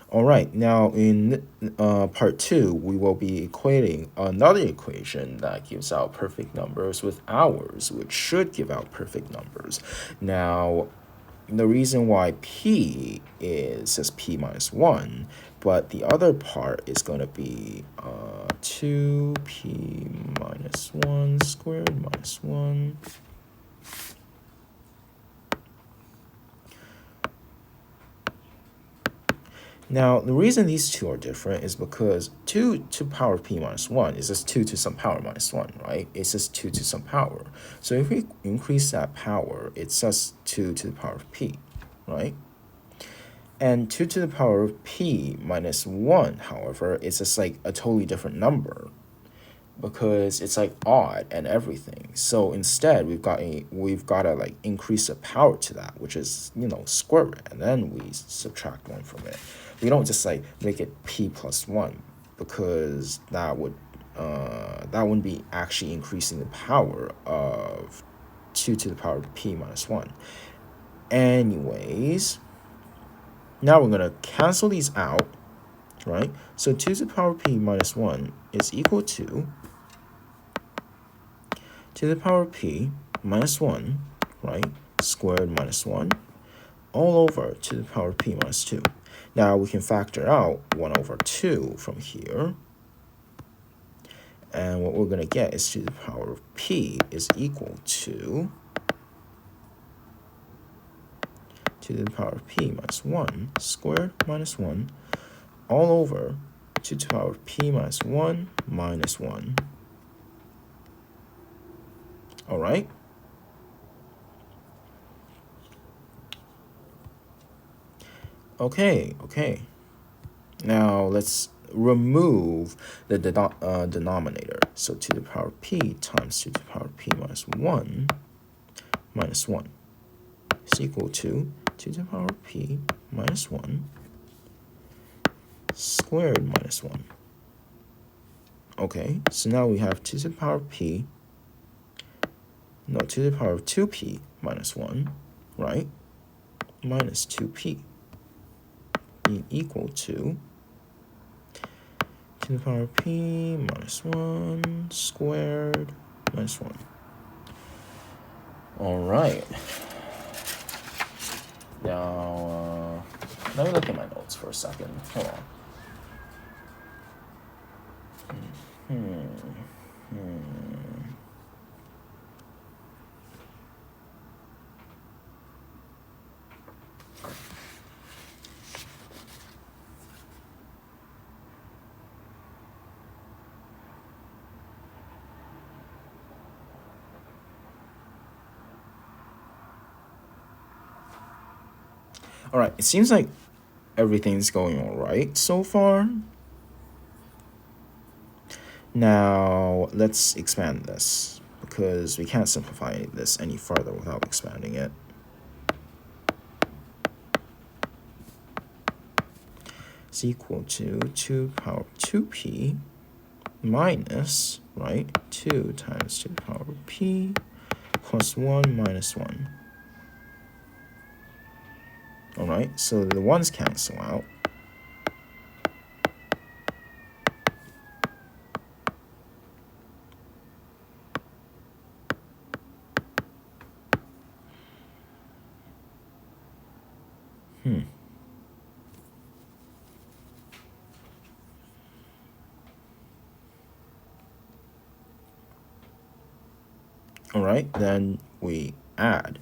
All right, now in part 2, we will be equating another equation that gives out perfect numbers with ours, which should give out perfect numbers. Now, the reason why p is just p minus 1, but the other part is going to be 2p minus 1 squared minus 1. Now, the reason these two are different is because 2 to the power of p minus 1 is just 2 to some power minus 1, right? It's just 2 to some power. So if we increase that power, it's just 2 to the power of p, right? And 2 to the power of p minus 1, however, is just like a totally different number because it's like odd and everything. So instead, we've got to like increase the power to that, which is, square it, and then we subtract 1 from it. We don't just like make it p plus 1 because that wouldn't be actually increasing the power of 2 to the power of p minus 1. Anyways, now we're going to cancel these out, right? So 2 to the power of p minus 1 is equal to the power of p minus 1, right, squared minus 1, all over to the power of p minus 2. Now we can factor out 1 over 2 from here. And what we're going to get is to the power of p is equal to the power of p minus 1 squared minus 1 all over to the power of p minus 1 minus 1. All right? Okay. Now let's remove the denominator. So to the power of p times to the power of p minus 1 minus 1 is equal to the power of p minus 1 squared minus 1. Okay, so now we have to the power of p, to the power of 2p minus 1, right, minus 2p being equal to the power of p minus 1 squared minus 1. All right. Now, let me look at my notes for a second. Hold on. All right, it seems like everything's going all right so far. Now, let's expand this because we can't simplify this any further without expanding it. It's equal to 2 power of 2p minus, right, 2 times 2 power of p plus 1 minus 1. All right, so the 1's cancel out. All right, then we add.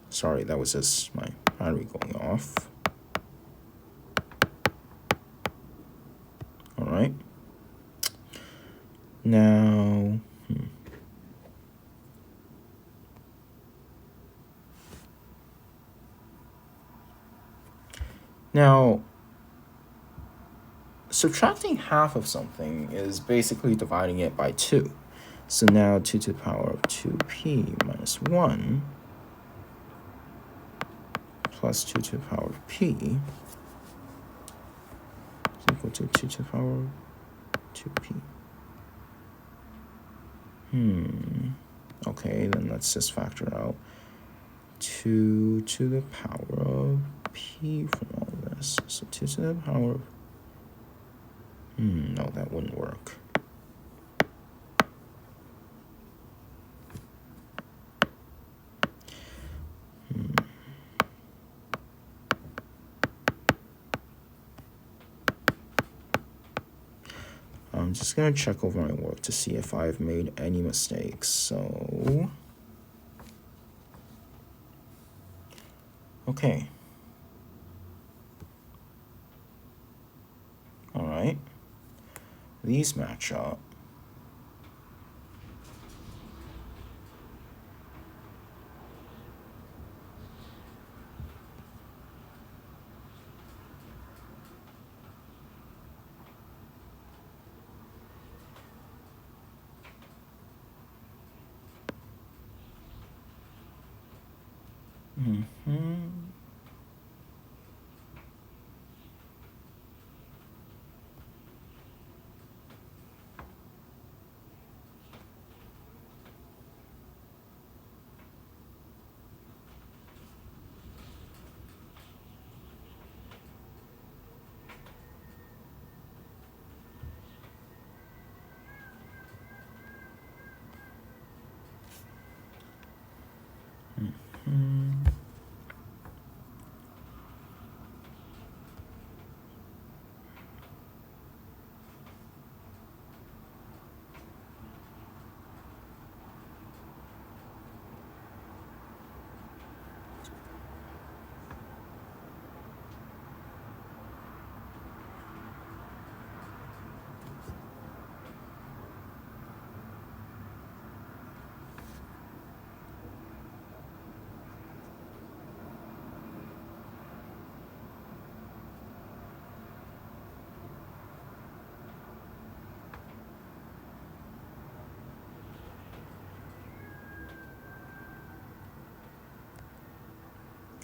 Sorry, that was just my battery going off. All right. Now, Now, subtracting half of something is basically dividing it by 2. So now 2 to the power of 2p minus 1 plus 2 to the power of p is equal to 2 to the power of 2p. Okay, then let's just factor out 2 to the power of p from all this. So 2 to the power of... no, that wouldn't work. I'm just going to check over my work to see if I've made any mistakes. So, okay. All right. These match up.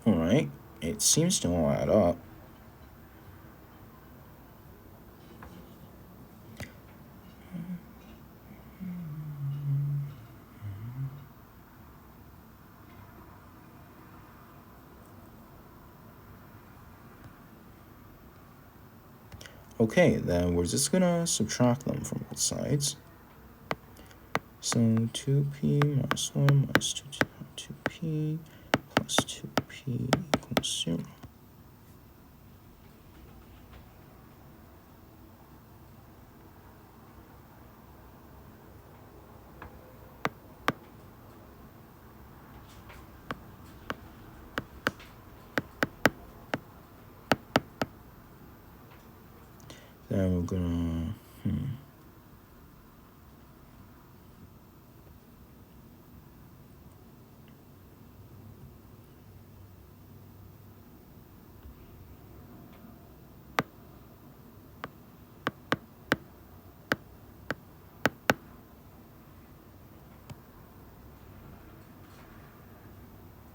All right. It seems to all add up. Okay, then we're just gonna subtract them from both sides. So 2p minus 1 minus 2 to the power 2p plus 2p equals 0. Then we're gonna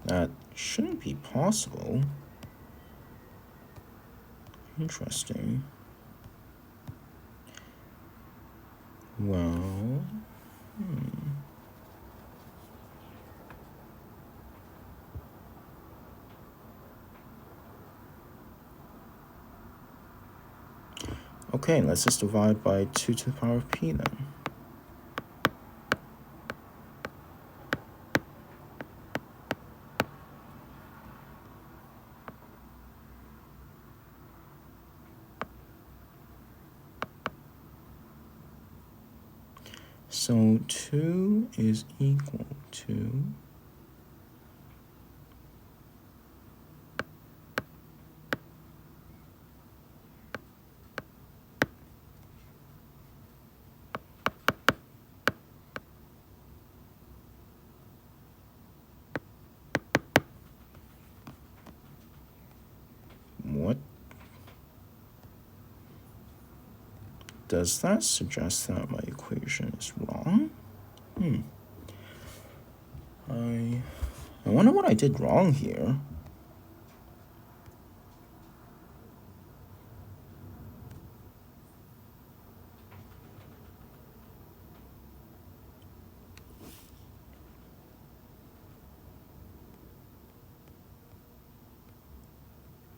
that shouldn't be possible. Interesting. Well, okay, let's just divide by 2 to the power of p then. So 2 is equal to what? Does that suggest that my equation is wrong? I wonder what I did wrong here.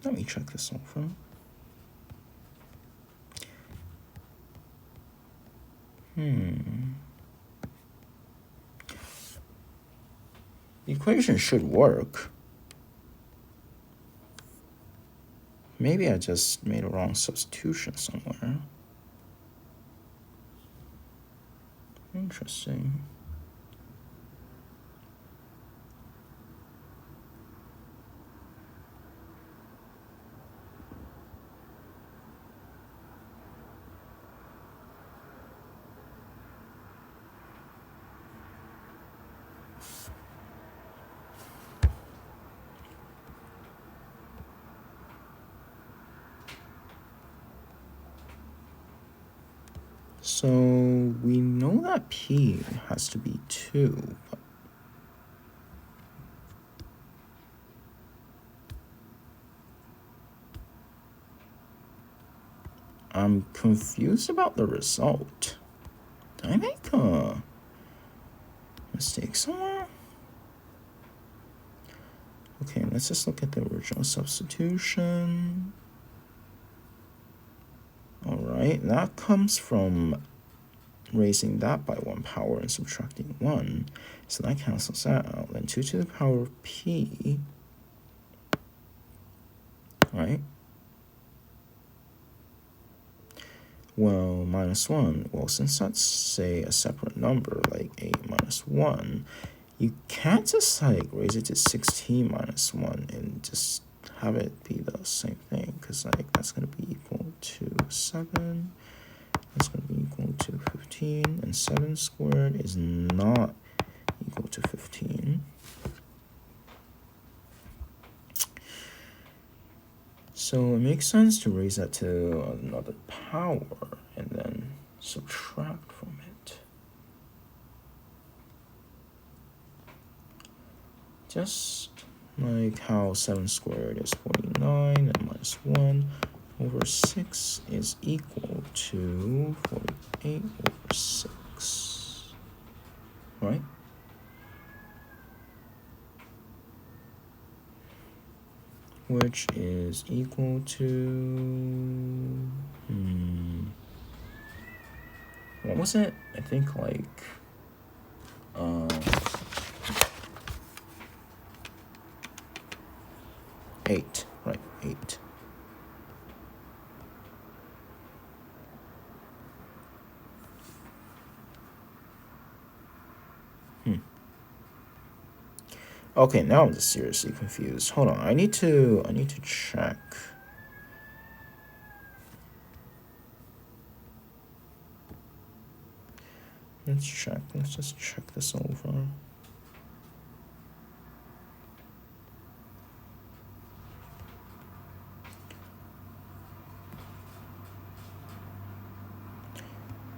Let me check this over. The equation should work. Maybe I just made a wrong substitution somewhere. Interesting. So we know that P has to be 2. I'm confused about the result. Did I make a mistake somewhere? Okay, let's just look at the original substitution. All right, that comes from raising that by 1 power and subtracting 1. So that cancels that out. Then 2 to the power of P, right? Well, minus 1. Well, since that's, say, a separate number, like 8 minus 1, you can't just, like, raise it to 16 minus 1 and just have it be the same thing, because, like, that's going to be equal to 7. That's going to be equal to 15, and 7 squared is not equal to 15. So it makes sense to raise that to another power and then subtract from it. Just like how 7 squared is 49 and minus 1 over 6 is equal to 48 over 6, right? Which is equal to, what was it? I think like, 8, right, 8. Okay, now I'm just seriously confused. Hold on, I need to check. Let's check. Let's just check this over.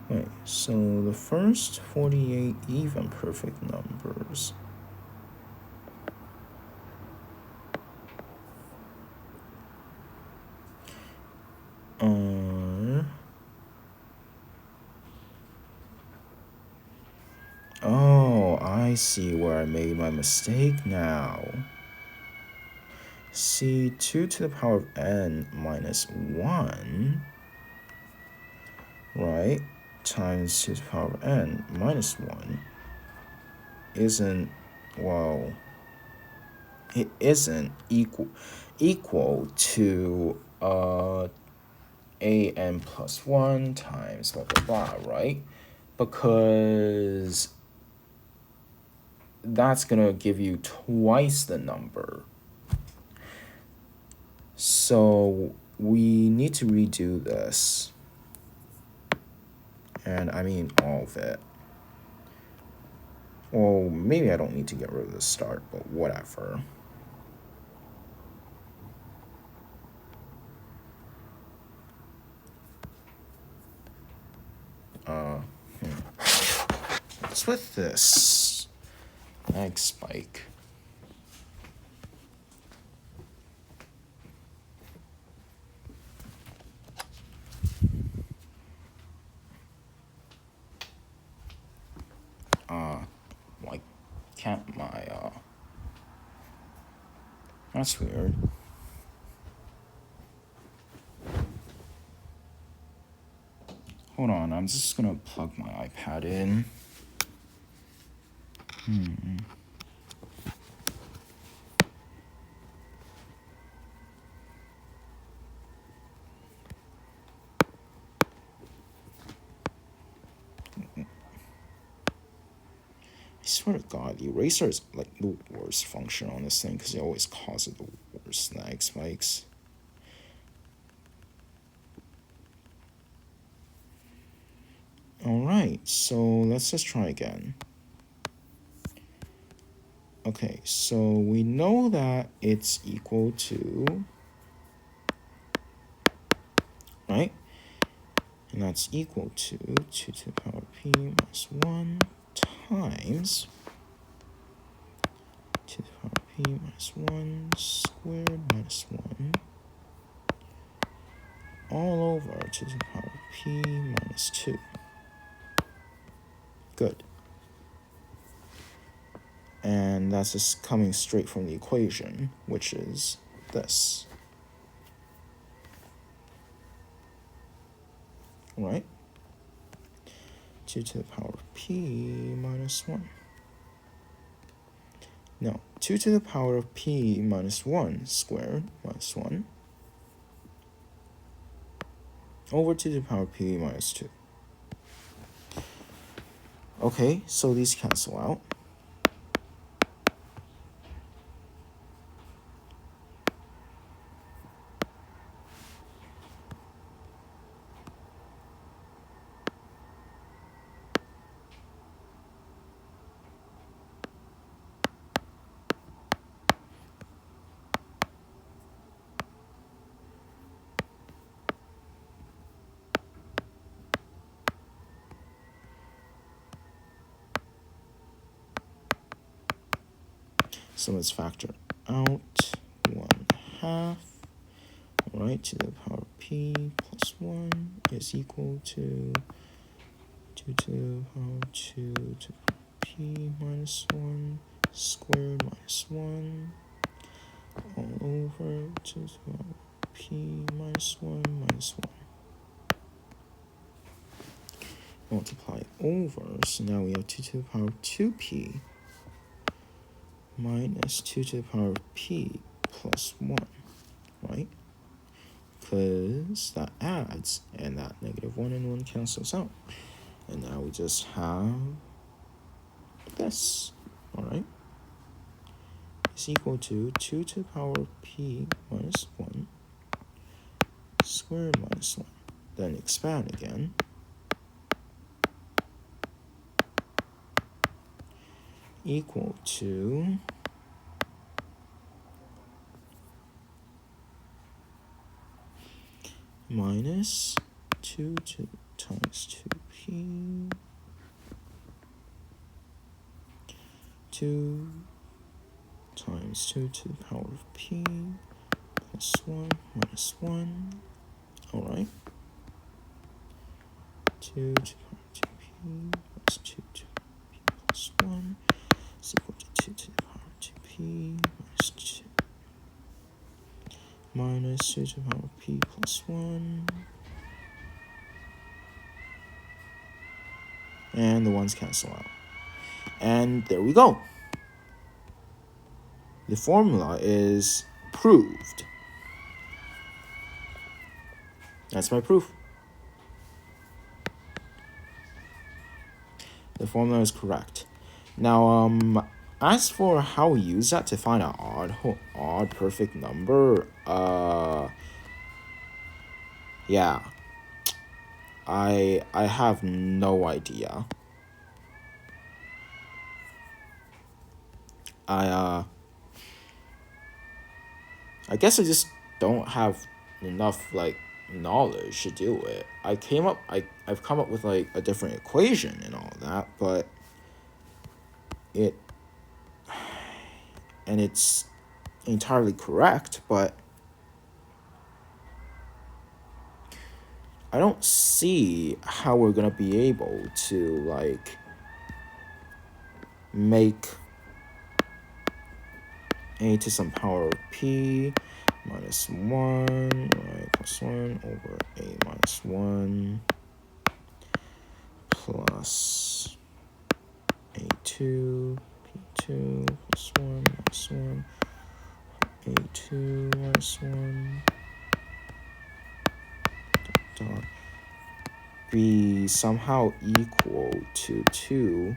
Wait, so the first 48 even perfect numbers. Oh, I see where I made my mistake now. See, 2 to the power of n minus 1, right, times 2 to the power of n minus 1 isn't, well, it isn't equal to an plus 1 times blah, blah, blah, right? Because that's going to give you twice the number. So we need to redo this. And I mean all of it. Well, maybe I don't need to get rid of the start, but whatever. Let's What's with this lag spike? Why can't my, that's weird. Hold on, I'm just gonna plug my iPad in. I swear to God, the eraser is like the worst function on this thing because it always causes the worst lag spikes. Alright, so let's just try again. Okay, so we know that it's equal to, right? And that's equal to 2 to the power p minus 1 times 2 to the power p minus 1 squared minus 1 all over 2 to the power p minus 2. Good. And that's just coming straight from the equation, which is this. Right? 2 to the power of p minus 1. Now, 2 to the power of p minus 1 squared minus 1 over 2 to the power of p minus 2. Okay, so these cancel out. So let's factor out 1/2. Right, to the power of p plus 1 is equal to 2 to the power of 2 to the power of p minus 1 squared minus 1 all over 2 to the power of p minus 1 minus 1. Multiply over, so now we have 2 to the power of 2p minus 2 to the power of p plus 1, right? Because that adds, and that -1 and 1 cancels out. And now we just have this, all right? Is equal to 2 to the power of p minus 1 squared minus 1. Then expand again. Equal to minus 2 times 2p 2 times 2 to the power of p plus 1 minus 1. All right. 2 to the power of 2p plus 2 to the power of p plus 1 is equal to 2 to the power of 2p minus 2 minus 2 to the power of p plus 1. And the ones cancel out. And there we go. The formula is proved. That's my proof. The formula is correct. Now, as for how we use that to find an odd perfect number, yeah, I have no idea. I guess I just don't have enough knowledge to do it. I've come up with a different equation and all that, but and it's entirely correct, but I don't see how we're gonna be able to like make a to some power of p minus 1, right, plus 1 over a minus 1 plus a2 p2 plus 1 minus 1 a2 minus 1 dot be somehow equal to 2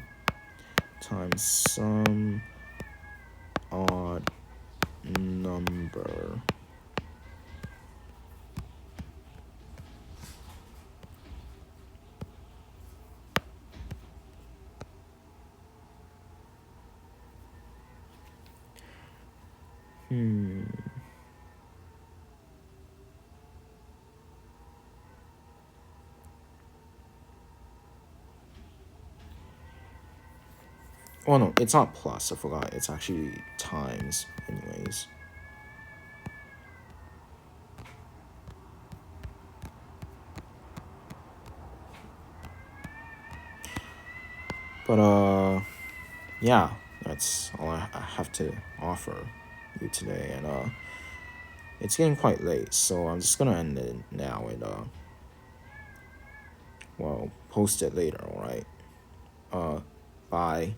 times some odd number. Oh no, it's not plus, I forgot. It's actually times anyways. But yeah, that's all I have to offer you today, and it's getting quite late, so I'm just gonna end it now and well, post it later, alright? Bye.